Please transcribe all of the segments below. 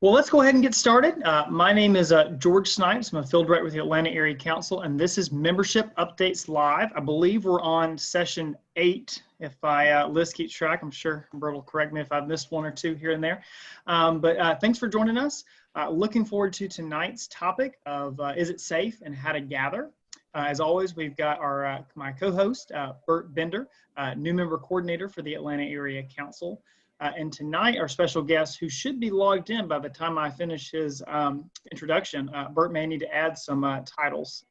Well, let's go ahead and get started. My name is George Snipes. I'm a field director with the Atlanta Area Council, and this is Membership Updates Live. I believe we're on session 8. If I list keeps track, I'm sure Bert will correct me if I've missed one or two here and there. But thanks for joining us. Looking forward to tonight's topic of is it safe and how to gather. As always, we've got our my co-host, Bert Bender, new member coordinator for the Atlanta Area Council. And tonight, our special guest, who should be logged in by the time I finish his introduction, Bert may need to add some titles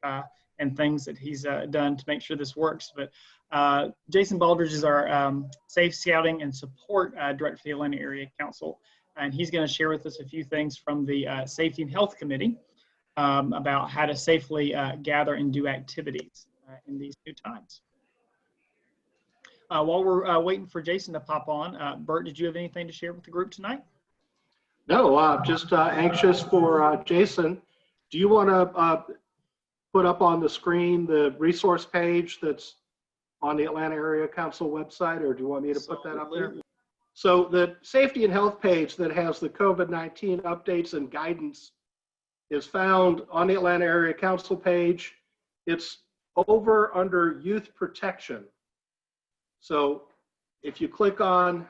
and things that he's done to make sure this works. But Jason Baldridge is our Safe Scouting and Support Director for the Atlanta Area Council. And he's going to share with us a few things from the Safety and Health Committee about how to safely gather and do activities in these new times. While we're waiting for Jason to pop on, Bert, did you have anything to share with the group tonight? No, just anxious for Jason. Do you want to put up on the screen the resource page that's on the Atlanta Area Council website, or do you want me to put that up there? So the safety and health page that has the COVID-19 updates and guidance is found on the Atlanta Area Council page. It's over under youth protection. So if you click on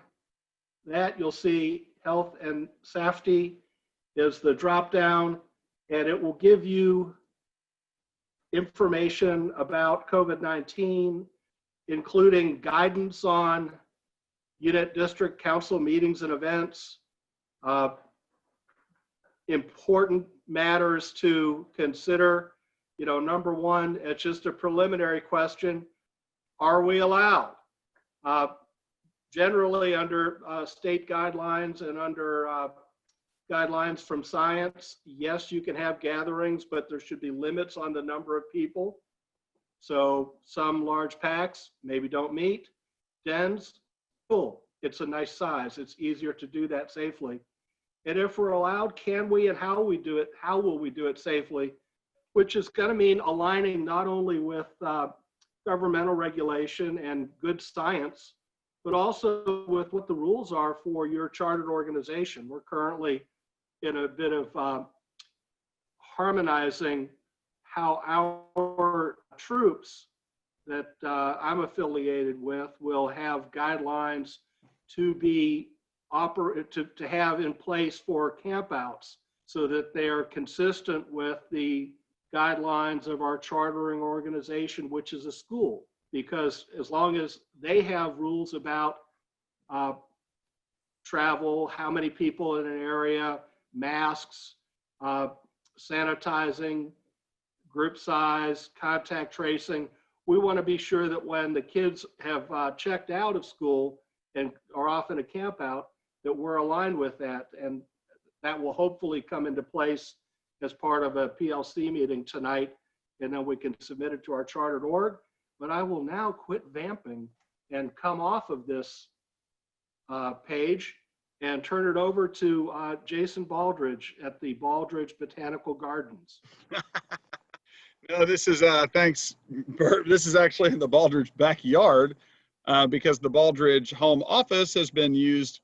that, you'll see health and safety is the drop down, and it will give you information about COVID-19, including guidance on unit district council meetings and events, important matters to consider. You know, number one, it's just a preliminary question. Are we allowed? Generally under state guidelines and under guidelines from science, yes, you can have gatherings, but there should be limits on the number of people. So some large packs maybe don't meet. Dens, cool. It's a nice size. It's easier to do that safely. And if we're allowed, can we and how we do it? How will we do it safely? Which is going to mean aligning not only with governmental regulation and good science, but also with what the rules are for your chartered organization. We're currently in a bit of harmonizing how our troops that I'm affiliated with will have guidelines to be to have in place for campouts so that they are consistent with the guidelines of our chartering organization, which is a school. Because as long as they have rules about travel, how many people in an area, masks, sanitizing, group size, contact tracing, we want to be sure that when the kids have checked out of school and are off in a camp out, that we're aligned with that. And that will hopefully come into place as part of a PLC meeting tonight, and then we can submit it to our chartered org. But I will now quit vamping and come off of this page and turn it over to Jason Baldridge at the Baldridge Botanical Gardens. No, this is, thanks, Bert. This is actually in the Baldridge backyard because the Baldridge home office has been used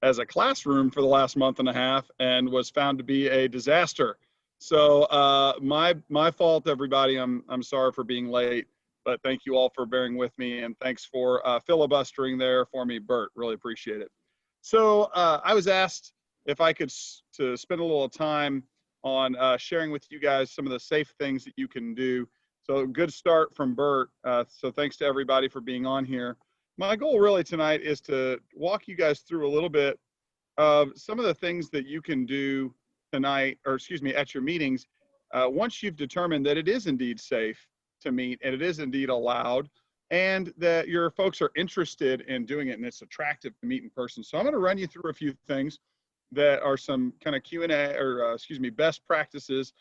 as a classroom for the last month and a half and was found to be a disaster. So my fault, everybody. I'm sorry for being late, but thank you all for bearing with me, and thanks for filibustering there for me, Bert. Really appreciate it. So I was asked if I could to spend a little time on sharing with you guys some of the safe things that you can do. So good start from Bert. So thanks to everybody for being on here. My goal really tonight is to walk you guys through a little bit of some of the things that you can do tonight, or excuse me, at your meetings, once you've determined that it is indeed safe to meet and it is indeed allowed, and that your folks are interested in doing it and it's attractive to meet in person. So I'm going to run you through a few things that are some kind of Q&A, or excuse me, best practices.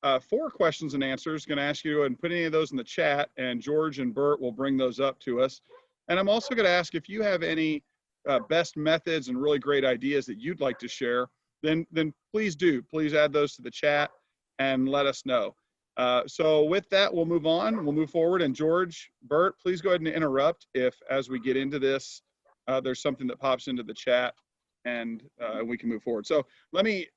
4 questions and answers. Going to ask you to go ahead and put any of those in the chat, and George and Bert will bring those up to us. And I'm also going to ask if you have any best methods and really great ideas that you'd like to share, then please do. Please add those to the chat and let us know. So with that, we'll move on. We'll move forward. And George, Bert, please go ahead and interrupt if, as we get into this, there's something that pops into the chat. and we can move forward. So let me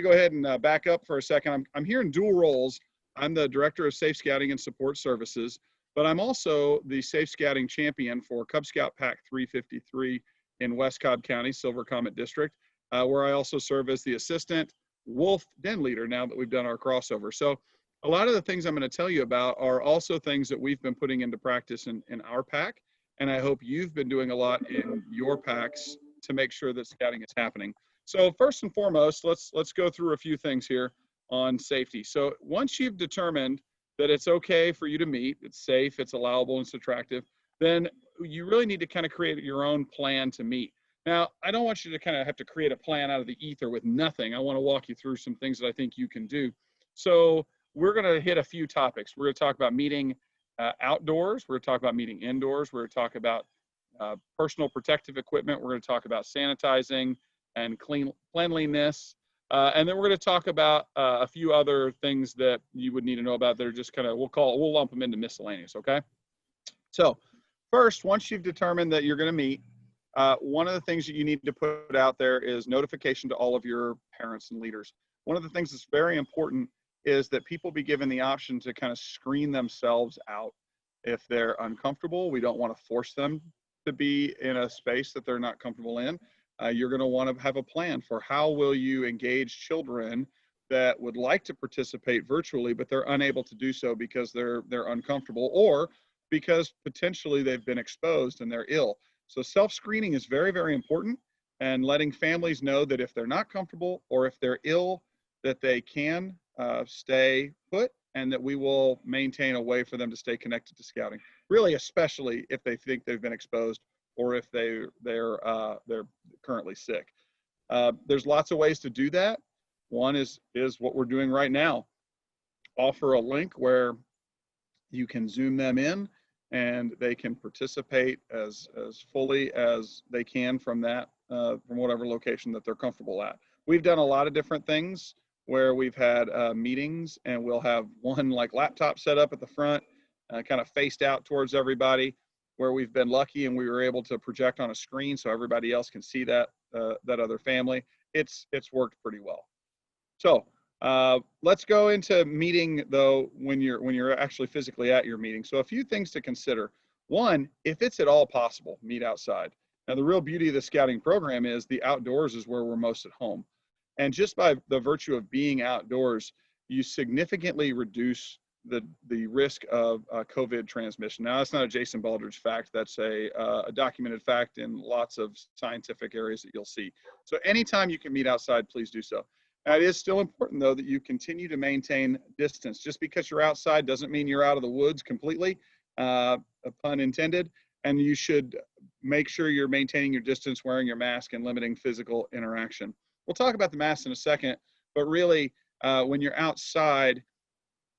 go ahead and back up for a second. I'm here in dual roles. I'm the Director of Safe Scouting and Support Services, but I'm also the Safe Scouting Champion for Cub Scout Pack 353 in West Cobb County, Silver Comet District, where I also serve as the Assistant Wolf Den Leader now that we've done our crossover. So a lot of the things I'm going to tell you about are also things that we've been putting into practice in our pack, and I hope you've been doing a lot in your packs to make sure that scouting is happening. So first and foremost, let's go through a few things here on safety. So once you've determined that it's okay for you to meet, it's safe, it's allowable, and it's attractive, then you really need to kind of create your own plan to meet. Now, I don't want you to kind of have to create a plan out of the ether with nothing. I want to walk you through some things that I think you can do. So we're going to hit a few topics. We're going to talk about meeting outdoors. We're going to talk about meeting indoors. We're going to talk about personal protective equipment. We're going to talk about sanitizing and cleanliness. And then we're going to talk about a few other things that you would need to know about that are just kind of, we'll lump them into miscellaneous, okay? So first, once you've determined that you're going to meet, one of the things that you need to put out there is notification to all of your parents and leaders. One of the things that's very important is that people be given the option to kind of screen themselves out. If they're uncomfortable, we don't want to force them to be in a space that they're not comfortable in. You're going to want to have a plan for how will you engage children that would like to participate virtually, but they're unable to do so because they're uncomfortable or because potentially they've been exposed and they're ill. So self-screening is very, very important, and letting families know that if they're not comfortable or if they're ill, that they can stay put, and that we will maintain a way for them to stay connected to scouting, really, especially if they think they've been exposed or if they're currently sick. There's lots of ways to do that. One is what we're doing right now. Offer a link where you can Zoom them in and they can participate as fully as they can from whatever location that they're comfortable at. We've done a lot of different things where we've had meetings, and we'll have one like laptop set up at the front, kind of faced out towards everybody, where we've been lucky and we were able to project on a screen so everybody else can see that other family. It's worked pretty well. So let's go into meeting though when you're actually physically at your meeting. So a few things to consider. One, if it's at all possible, meet outside. Now the real beauty of the scouting program is the outdoors is where we're most at home. And just by the virtue of being outdoors, you significantly reduce the risk of COVID transmission. Now, that's not a Jason Baldridge fact. That's a documented fact in lots of scientific areas that you'll see. So anytime you can meet outside, please do so. Now, it is still important, though, that you continue to maintain distance. Just because you're outside doesn't mean you're out of the woods completely, a pun intended. And you should make sure you're maintaining your distance, wearing your mask, and limiting physical interaction. We'll talk about the mask in a second, but really, when you're outside,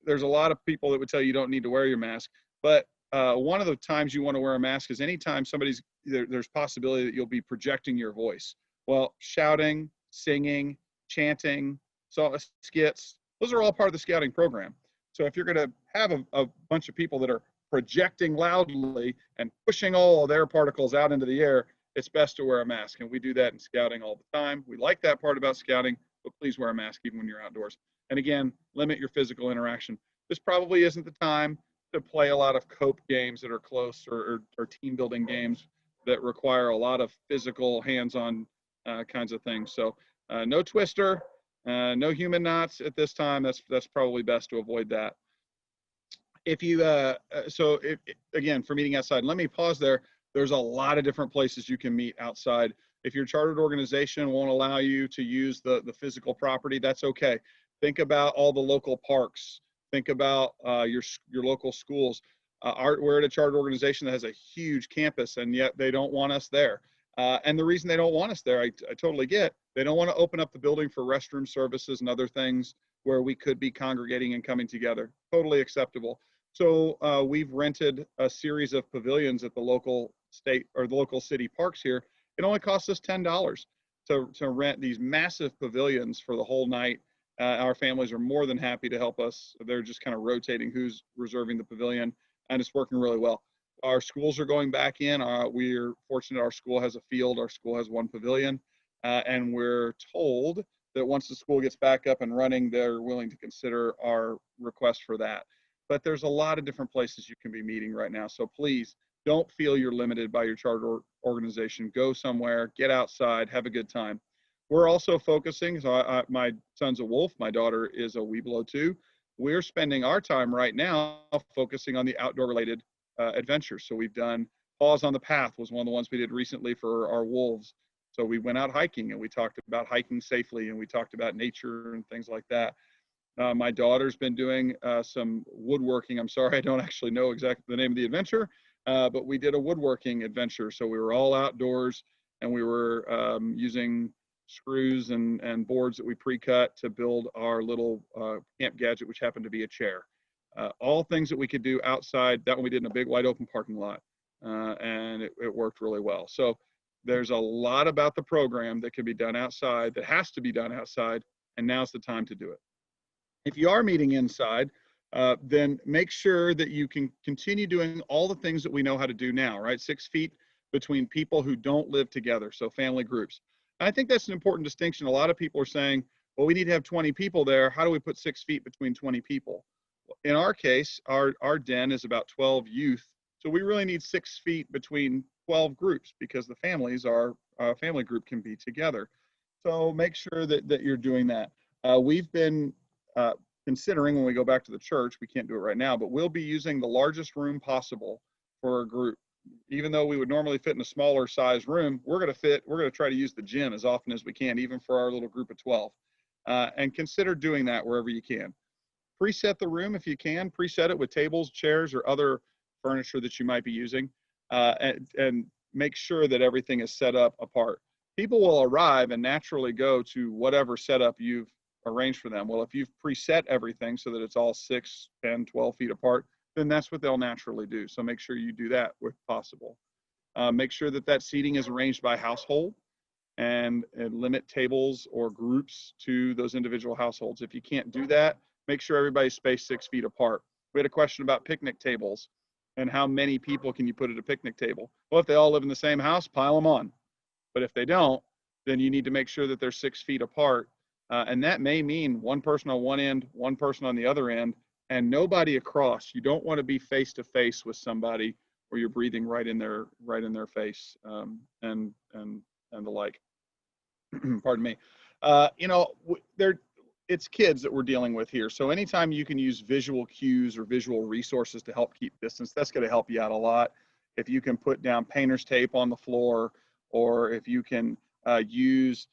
there's a lot of people that would tell you don't need to wear your mask. But one of the times you want to wear a mask is anytime there's possibility that you'll be projecting your voice. Well, shouting, singing, chanting, skits, those are all part of the scouting program. So if you're going to have a bunch of people that are projecting loudly and pushing all of their particles out into the air, it's best to wear a mask. And we do that in scouting all the time. We like that part about scouting, but please wear a mask even when you're outdoors. And again, limit your physical interaction. This probably isn't the time to play a lot of cope games that are close or team building games that require a lot of physical hands-on kinds of things. So no twister, no human knots at this time. That's probably best to avoid that. If you, again, for meeting outside, let me pause there. There's a lot of different places you can meet outside. If your chartered organization won't allow you to use the physical property, that's okay. Think about all the local parks. Think about your local schools. We're at a chartered organization that has a huge campus, and yet they don't want us there. And the reason they don't want us there, I totally get. They don't want to open up the building for restroom services and other things where we could be congregating and coming together. Totally acceptable. So we've rented a series of pavilions at the local state or the local city parks here. It only costs us $10 to rent these massive pavilions for the whole night. Our families are more than happy to help us. They're just kind of rotating who's reserving the pavilion, and it's working really well. Our schools are going back in. We're fortunate our school has a field. Our school has one pavilion. And we're told that once the school gets back up and running, they're willing to consider our request for that. But there's a lot of different places you can be meeting right now. So please don't feel you're limited by your charter organization. Go somewhere, get outside, have a good time. We're also focusing, so my son's a wolf, my daughter is a Weeblo too. We're spending our time right now focusing on the outdoor related adventures. So we've done Paws on the Path was one of the ones we did recently for our wolves. So we went out hiking and we talked about hiking safely and we talked about nature and things like that. My daughter's been doing some woodworking. I'm sorry, I don't actually know exactly the name of the adventure, but we did a woodworking adventure. So we were all outdoors and we were using screws and boards that we pre-cut to build our little camp gadget, which happened to be a chair. All things that we could do outside. That one we did in a big wide open parking lot, and it worked really well. So there's a lot about the program that can be done outside, that has to be done outside, and now's the time to do it. If you are meeting inside, then make sure that you can continue doing all the things that we know how to do now, right? 6 feet between people who don't live together, so family groups. I think that's an important distinction. A lot of people are saying, well, we need to have 20 people there. How do we put 6 feet between 20 people? In our case, our den is about 12 youth. So we really need 6 feet between 12 groups because the families are, family group can be together. So make sure that you're doing that. We've been considering when we go back to the church, we can't do it right now, but we'll be using the largest room possible for a group. Even though we would normally fit in a smaller size room, we're going to try to use the gym as often as we can, even for our little group of 12. And consider doing that wherever you can. Preset the room if you can. Preset it with tables, chairs, or other furniture that you might be using, and make sure that everything is set up apart. People will arrive and naturally go to whatever setup you've arranged for them. Well, if you've preset everything so that it's all 6, 10, 12 feet apart, then that's what they'll naturally do. So make sure you do that if possible. Make sure that seating is arranged by household and limit tables or groups to those individual households. If you can't do that, make sure everybody's spaced 6 feet apart. We had a question about picnic tables and how many people can you put at a picnic table? Well, if they all live in the same house, pile them on. But if they don't, then you need to make sure that they're 6 feet apart. And that may mean one person on one end, one person on the other end, and nobody across. You don't want to be face to face with somebody where you're breathing right in their face, and the like. Pardon me. It's kids that we're dealing with here. So anytime you can use visual cues or visual resources to help keep distance, that's going to help you out a lot. If you can put down painter's tape on the floor, or if you can use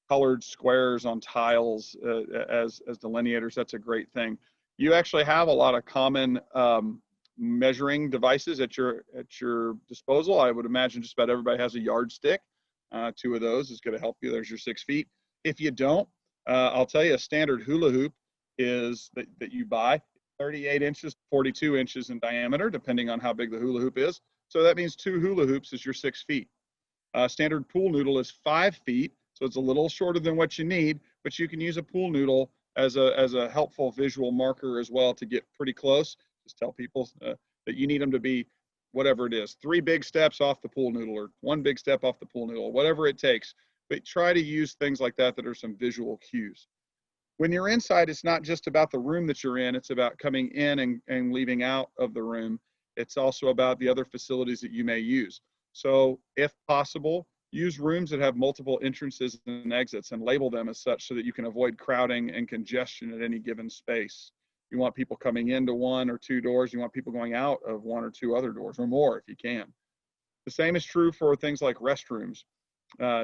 colored squares on tiles as delineators, that's a great thing. You actually have a lot of common measuring devices at your disposal. I would imagine just about everybody has a yardstick. 2 of those is going to help you. There's your 6 feet. If you don't, I'll tell you a standard hula hoop is that you buy 38 inches, 42 inches in diameter, depending on how big the hula hoop is. So that means 2 hula hoops is your 6 feet. Standard pool noodle is 5 feet. So it's a little shorter than what you need, but you can use a pool noodle as a helpful visual marker as well to get pretty close. Just tell people that you need them to be whatever it is, 3 big steps off the pool noodle or 1 big step off the pool noodle, whatever it takes. But try to use things like that are some visual cues. When you're inside, it's not just about the room that you're in, it's about coming in and leaving out of the room. It's also about the other facilities that you may use. So if possible, use rooms that have multiple entrances and exits and label them as such so that you can avoid crowding and congestion at any given space. You want people coming into 1 or 2 doors. You want people going out of 1 or 2 other doors or more if you can. The same is true for things like restrooms.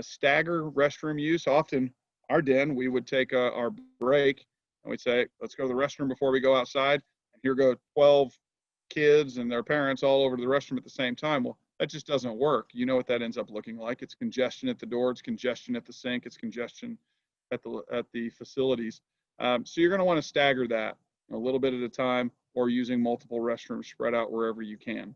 Stagger restroom use. Often our den, we would take our break and we'd say, let's go to the restroom before we go outside. And here go 12 kids and their parents all over to the restroom at the same time. Well, that just doesn't work. You know what that ends up looking like. It's congestion at the door. It's congestion at the sink. It's congestion at the facilities. So you're going to want to stagger that a little bit at a time, or using multiple restrooms spread out wherever you can.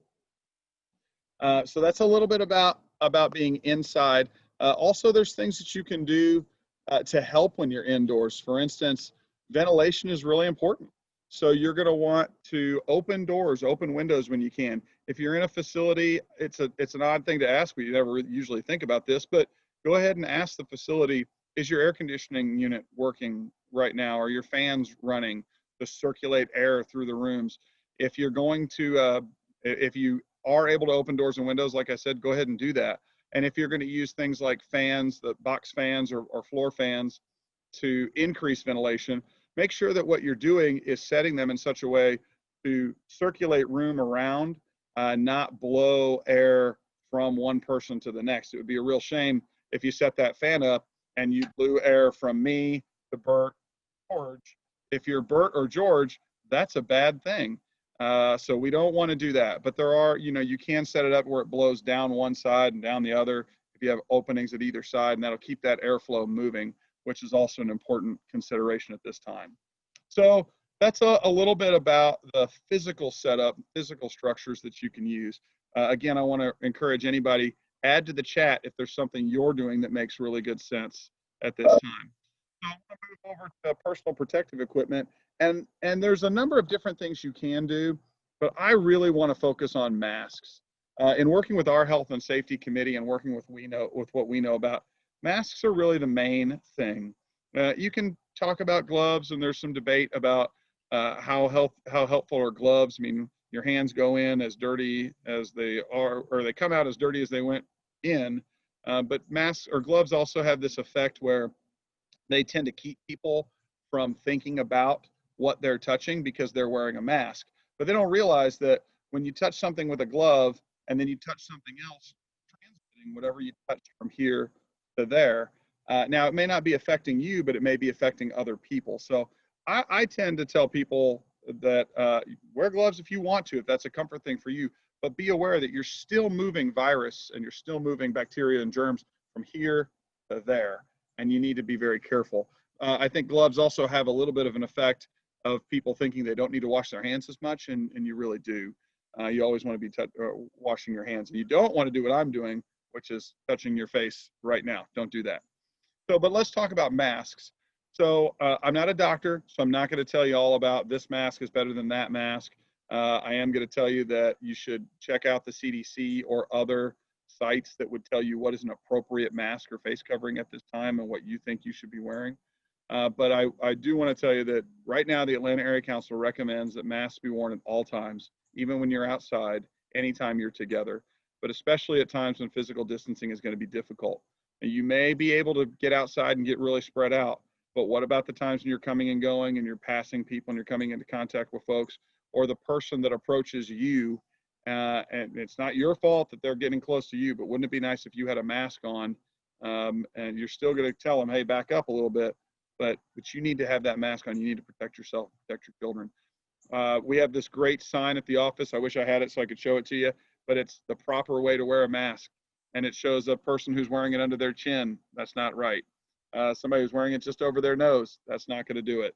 So that's a little bit about being inside. Also, there's things that you can do to help when you're indoors. For instance, ventilation is really important. So you're going to want to open doors, open windows when you can. If you're in a facility, it's an odd thing to ask. We never usually think about this, but go ahead and ask the facility, is your air conditioning unit working right now? Are your fans running to circulate air through the rooms? If you're going to, if you are able to open doors and windows, like I said, go ahead and do that. And if you're going to use things like fans, the box fans or floor fans to increase ventilation, make sure that what you're doing is setting them in such a way to circulate room around, not blow air from one person to the next. It would be a real shame if you set that fan up and you blew air from me to Bert, George. If you're Bert or George, that's a bad thing. So we don't want to do that. But there are, you can set it up where it blows down one side and down the other if you have openings at either side, and that'll keep that airflow moving, which is also an important consideration at this time. So that's a little bit about the physical setup, physical structures that you can use. Again, I want to encourage anybody, add to the chat if there's something you're doing that makes really good sense at this time. So I'm going to move over to personal protective equipment. And there's a number of different things you can do, but I really want to focus on masks. In working with our health and safety committee and working with what we know about, masks are really the main thing. You can talk about gloves, and there's some debate about how helpful are gloves. I mean, your hands go in as dirty as they are, or they come out as dirty as they went in. But masks or gloves also have this effect where they tend to keep people from thinking about what they're touching because they're wearing a mask. But they don't realize that when you touch something with a glove and then you touch something else, transmitting whatever you touch from here to there. Now, it may not be affecting you, but it may be affecting other people. So I tend to tell people that wear gloves if you want to, if that's a comfort thing for you, but be aware that you're still moving virus and you're still moving bacteria and germs from here to there, and you need to be very careful. I think gloves also have a little bit of an effect of people thinking they don't need to wash their hands as much, and you really do. You always want to be washing your hands, and you don't want to do what I'm doing, which is touching your face right now. Don't do that. So, but let's talk about masks. So I'm not a doctor, so I'm not going to tell you all about this mask is better than that mask. I am going to tell you that you should check out the CDC or other sites that would tell you what is an appropriate mask or face covering at this time and what you think you should be wearing. But I do want to tell you that right now the Atlanta Area Council recommends that masks be worn at all times, even when you're outside, anytime you're together, but especially at times when physical distancing is going to be difficult. And you may be able to get outside and get really spread out, but what about the times when you're coming and going and you're passing people and you're coming into contact with folks, or the person that approaches you, and it's not your fault that they're getting close to you, but wouldn't it be nice if you had a mask on, and you're still going to tell them, hey, back up a little bit, but you need to have that mask on. You need to protect yourself, protect your children. We have this great sign at the office. I wish I had it so I could show it to you, but it's the proper way to wear a mask. And it shows a person who's wearing it under their chin. That's not right. Somebody who's wearing it just over their nose. That's not going to do it.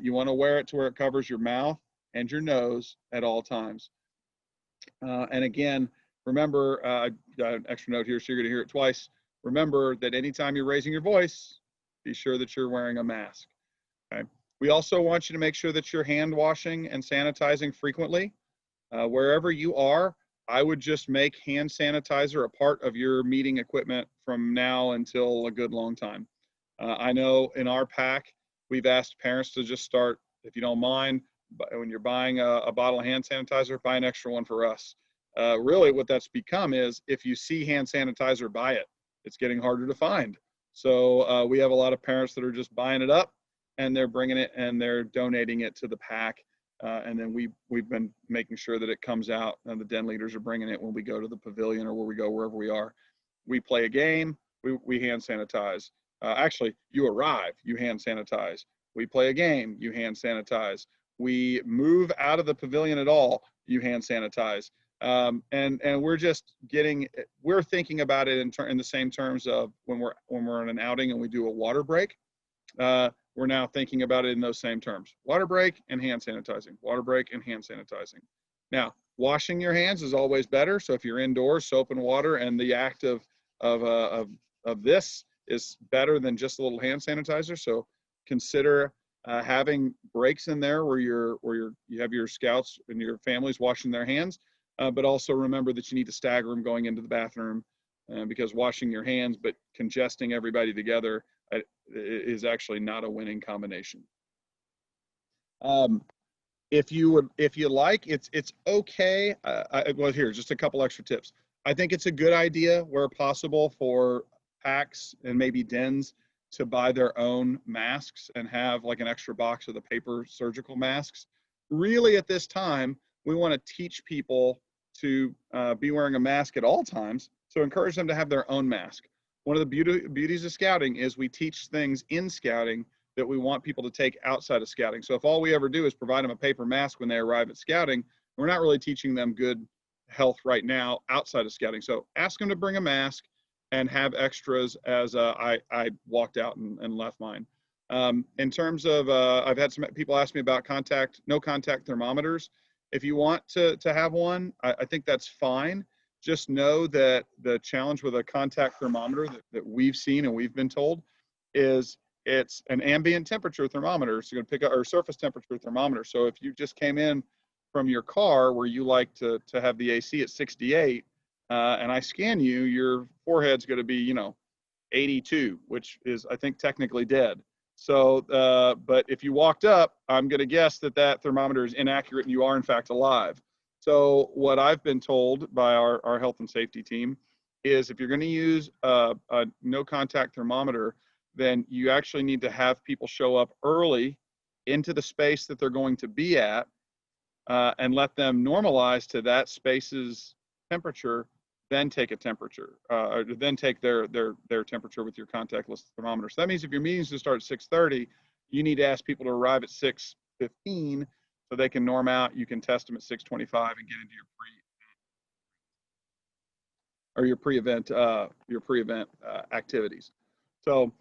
You want to wear it to where it covers your mouth and your nose at all times. And again, remember, I got an extra note here, so you're going to hear it twice. Remember that anytime you're raising your voice, be sure that you're wearing a mask. Okay. We also want you to make sure that you're hand washing and sanitizing frequently. Wherever you are, I would just make hand sanitizer a part of your meeting equipment from now until a good long time. I know in our PAC, we've asked parents to just start, if you don't mind, when you're buying a bottle of hand sanitizer, buy an extra one for us. Really what that's become is if you see hand sanitizer, buy it. It's getting harder to find. So we have a lot of parents that are just buying it up and they're bringing it and they're donating it to the PAC. And then we've been making sure that it comes out, and the den leaders are bringing it when we go to the pavilion or where we go, wherever we are. We play a game, we hand sanitize. Actually, you arrive, you hand sanitize. We play a game, you hand sanitize. We move out of the pavilion at all, you hand sanitize. And we're thinking about it in the same terms of when we're on an outing and we do a water break. We're now thinking about it in those same terms. Water break and hand sanitizing, water break and hand sanitizing. Now, washing your hands is always better. So if you're indoors, soap and water, and the act of this is better than just a little hand sanitizer. So consider having breaks in there where you have your scouts and your families washing their hands, but also remember that you need to stagger them going into the bathroom because washing your hands but congesting everybody together is actually not a winning combination. If you like, it's okay. Well, here, just a couple extra tips. I think it's a good idea where possible for packs and maybe dens to buy their own masks and have like an extra box of the paper surgical masks. Really, at this time, we want to teach people to be wearing a mask at all times. So encourage them to have their own mask. One of the beauties of scouting is we teach things in scouting that we want people to take outside of scouting. So if all we ever do is provide them a paper mask when they arrive at scouting, we're not really teaching them good health right now outside of scouting. So ask them to bring a mask and have extras as I walked out and left mine. In terms of, I've had some people ask me about no contact thermometers. If you want to have one, I think that's fine. Just know that the challenge with a contact thermometer that we've seen and we've been told is it's an ambient temperature thermometer. So you're gonna pick up, or surface temperature thermometer. So if you just came in from your car where you like to have the AC at 68, and I scan you, your forehead's gonna be, 82, which is, I think, technically dead. So, but if you walked up, I'm gonna guess that thermometer is inaccurate and you are in fact alive. So what I've been told by our health and safety team is if you're gonna use a no contact thermometer, then you actually need to have people show up early into the space that they're going to be at and let them normalize to that space's temperature, then take a temperature, or then take their temperature with your contactless thermometer. So that means if your meeting's to start at 6:30, you need to ask people to arrive at 6:15 so they can norm out. You can test them at 6:25 and get into your pre-event activities. So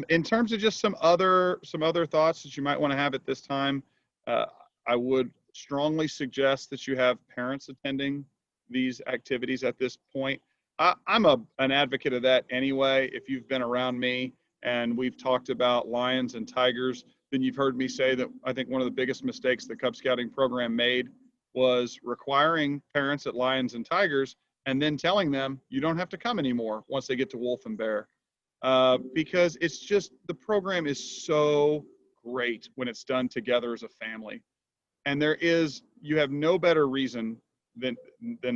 in terms of just some other thoughts that you might want to have at this time, I would strongly suggest that you have parents attending these activities at this point. I'm an advocate of that anyway. If you've been around me and we've talked about lions and tigers, then you've heard me say that I think one of the biggest mistakes the Cub Scouting program made was requiring parents at lions and tigers and then telling them you don't have to come anymore once they get to wolf and bear. Because it's just, the program is so great when it's done together as a family. And you have no better reason than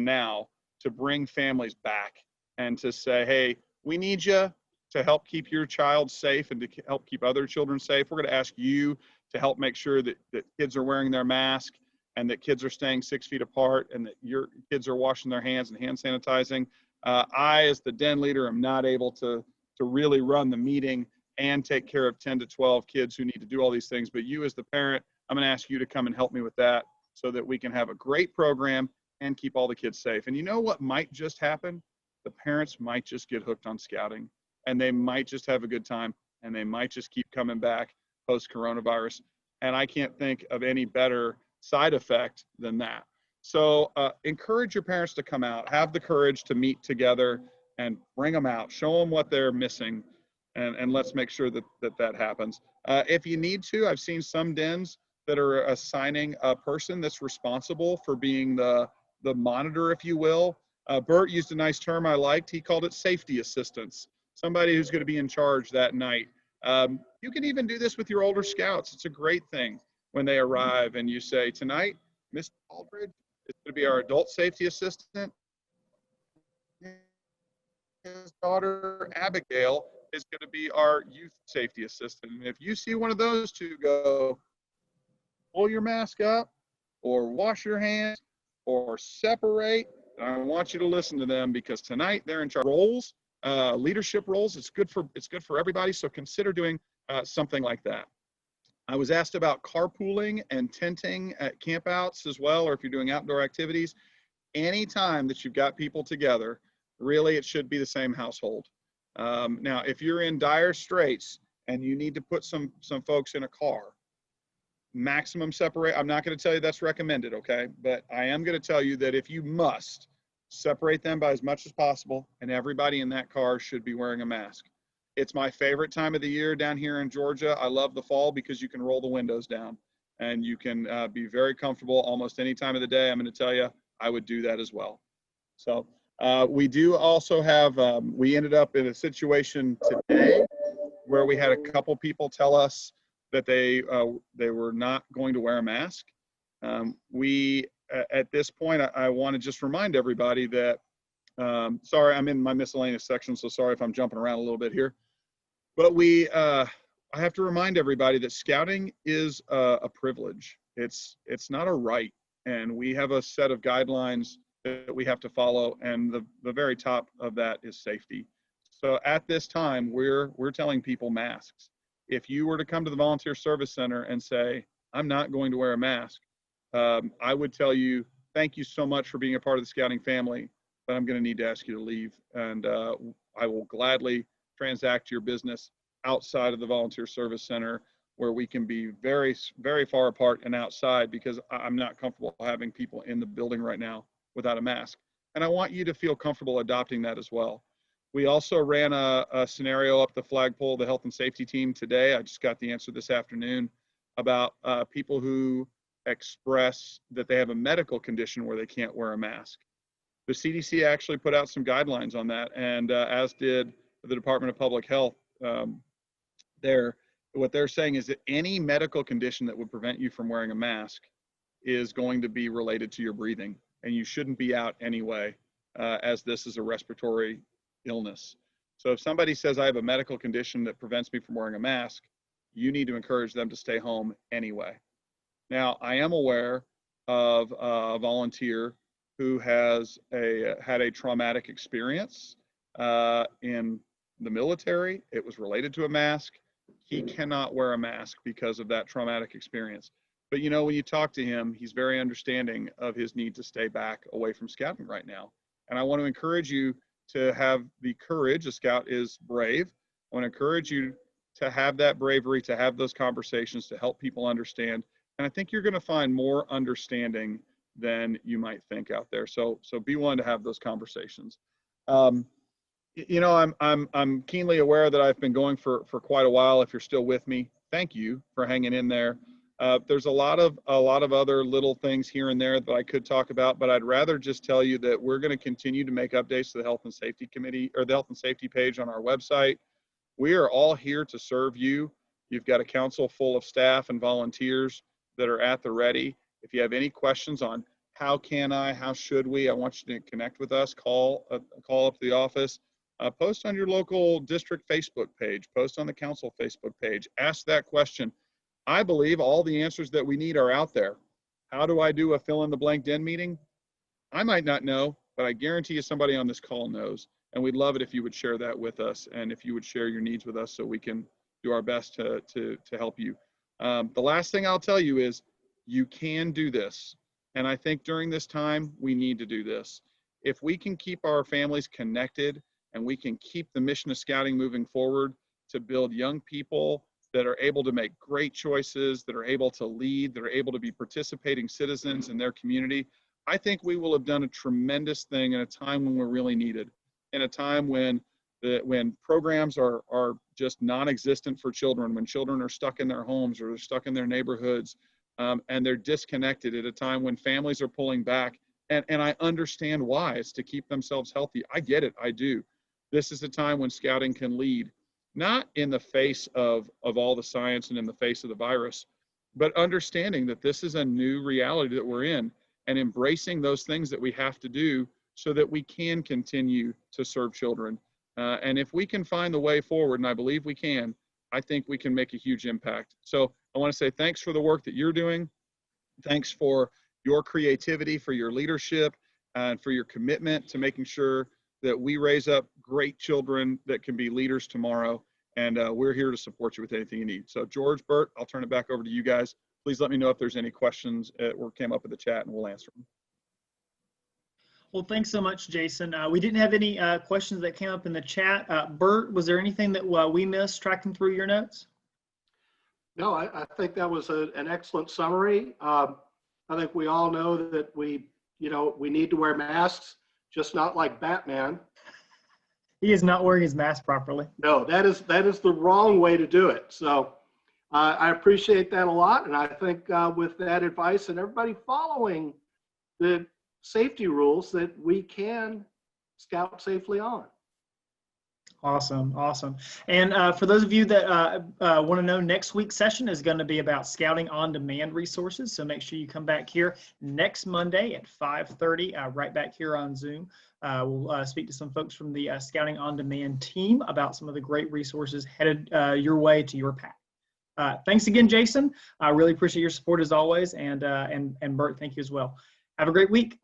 now to bring families back and to say, hey, we need you to help keep your child safe and to help keep other children safe. We're going to ask you to help make sure that kids are wearing their mask and that kids are staying 6 feet apart and that your kids are washing their hands and hand sanitizing. I, as the den leader, am not able to really run the meeting and take care of 10 to 12 kids who need to do all these things. But you as the parent, I'm going to ask you to come and help me with that so that we can have a great program and keep all the kids safe. And you know what might just happen? The parents might just get hooked on scouting and they might just have a good time and they might just keep coming back post coronavirus. And I can't think of any better side effect than that. So encourage your parents to come out, have the courage to meet together and bring them out, show them what they're missing, and let's make sure that happens. If you need to, I've seen some dens that are assigning a person that's responsible for being the monitor, if you will. Bert used a nice term I liked. He called it safety assistance, somebody who's going to be in charge that night. You can even do this with your older scouts. It's a great thing when they arrive and you say, tonight, Mr. Aldridge is going to be our adult safety assistant. His daughter, Abigail, is going to be our youth safety assistant. And if you see one of those two go, pull your mask up or wash your hands or separate, I want you to listen to them because tonight they're in charge of roles, leadership roles. It's good for everybody. So consider doing something like that. I was asked about carpooling and tenting at campouts as well, or if you're doing outdoor activities. Anytime that you've got people together, really it should be the same household. Now, if you're in dire straits and you need to put some folks in a car, maximum separate. I'm not going to tell you that's recommended, okay? But I am going to tell you that if you must, separate them by as much as possible, and everybody in that car should be wearing a mask. It's my favorite time of the year down here in Georgia. I love the fall because you can roll the windows down and you can be very comfortable almost any time of the day. I'm going to tell you, I would do that as well. So We do also have, we ended up in a situation today where we had a couple people tell us that they were not going to wear a mask. At this point, I want to just remind everybody that, sorry, I'm in my miscellaneous section, so sorry if I'm jumping around a little bit here. But I have to remind everybody that scouting is a privilege. It's not a right, and we have a set of guidelines that we have to follow, and the very top of that is safety. So at this time, we're telling people masks. If you were to come to the Volunteer Service Center and say, I'm not going to wear a mask, I would tell you, thank you so much for being a part of the scouting family, but I'm going to need to ask you to leave, and I will gladly transact your business outside of the Volunteer Service Center, where we can be very, very far apart and outside, because I'm not comfortable having people in the building right now without a mask. And I want you to feel comfortable adopting that as well. We also ran a scenario up the flagpole, the health and safety team today. I just got the answer this afternoon about people who express that they have a medical condition where they can't wear a mask. The CDC actually put out some guidelines on that, and as did the Department of Public Health. What they're saying is that any medical condition that would prevent you from wearing a mask is going to be related to your breathing, and you shouldn't be out anyway, as this is a respiratory illness. So if somebody says I have a medical condition that prevents me from wearing a mask, you need to encourage them to stay home anyway. Now, I am aware of a volunteer who has had a traumatic experience in the military. It was related to a mask. He cannot wear a mask because of that traumatic experience. But you know, when you talk to him, he's very understanding of his need to stay back away from scouting right now. And I want to encourage you to have the courage. A scout is brave. I want to encourage you to have that bravery, to have those conversations, to help people understand. And I think you're going to find more understanding than you might think out there. So be willing to have those conversations. You know, I'm keenly aware that I've been going for quite a while. If you're still with me, thank you for hanging in there. There's a lot of other little things here and there that I could talk about, but I'd rather just tell you that we're going to continue to make updates to the Health and Safety Committee, or the Health and Safety page on our website. We are all here to serve you. You've got a council full of staff and volunteers that are at the ready. If you have any questions on how should we, I want you to connect with us, call up to the office, post on your local district Facebook page, post on the council Facebook page, ask that question. I believe all the answers that we need are out there. How do I do a fill in the blank den meeting? I might not know, but I guarantee you somebody on this call knows. And we'd love it if you would share that with us, and if you would share your needs with us so we can do our best to help you. The last thing I'll tell you is you can do this. And I think during this time, we need to do this. If we can keep our families connected, and we can keep the mission of scouting moving forward to build young people that are able to make great choices, that are able to lead, that are able to be participating citizens in their community, I think we will have done a tremendous thing in a time when we're really needed, in a time when programs are just non-existent for children, when children are stuck in their homes or they're stuck in their neighborhoods, and they're disconnected, at a time when families are pulling back. And I understand why. It's to keep themselves healthy. I get it. I do. This is a time when scouting can lead, not in the face of all the science and in the face of the virus, but understanding that this is a new reality that we're in, and embracing those things that we have to do so that we can continue to serve children. And if we can find the way forward, and I believe we can, I think we can make a huge impact. So I want to say thanks for the work that you're doing. Thanks for your creativity, for your leadership, and for your commitment to making sure that we raise up great children that can be leaders tomorrow. And we're here to support you with anything you need. So George, Bert, I'll turn it back over to you guys. Please let me know if there's any questions or came up in the chat, and we'll answer them. Well, thanks so much, Jason. We didn't have any questions that came up in the chat. Bert, was there anything that we missed tracking through your notes? No, I think that was an excellent summary. I think we all know that we need to wear masks, just not like Batman. He is not wearing his mask properly. No, that is the wrong way to do it. So I appreciate that a lot. And I think with that advice and everybody following the safety rules, that we can scout safely on. Awesome, awesome. And for those of you that want to know, next week's session is going to be about Scouting on Demand resources. So make sure you come back here next Monday at 5:30, right back here on Zoom. We'll speak to some folks from the Scouting on Demand team about some of the great resources headed your way to your pack. Thanks again, Jason. I really appreciate your support as always. And Bert, thank you as well. Have a great week.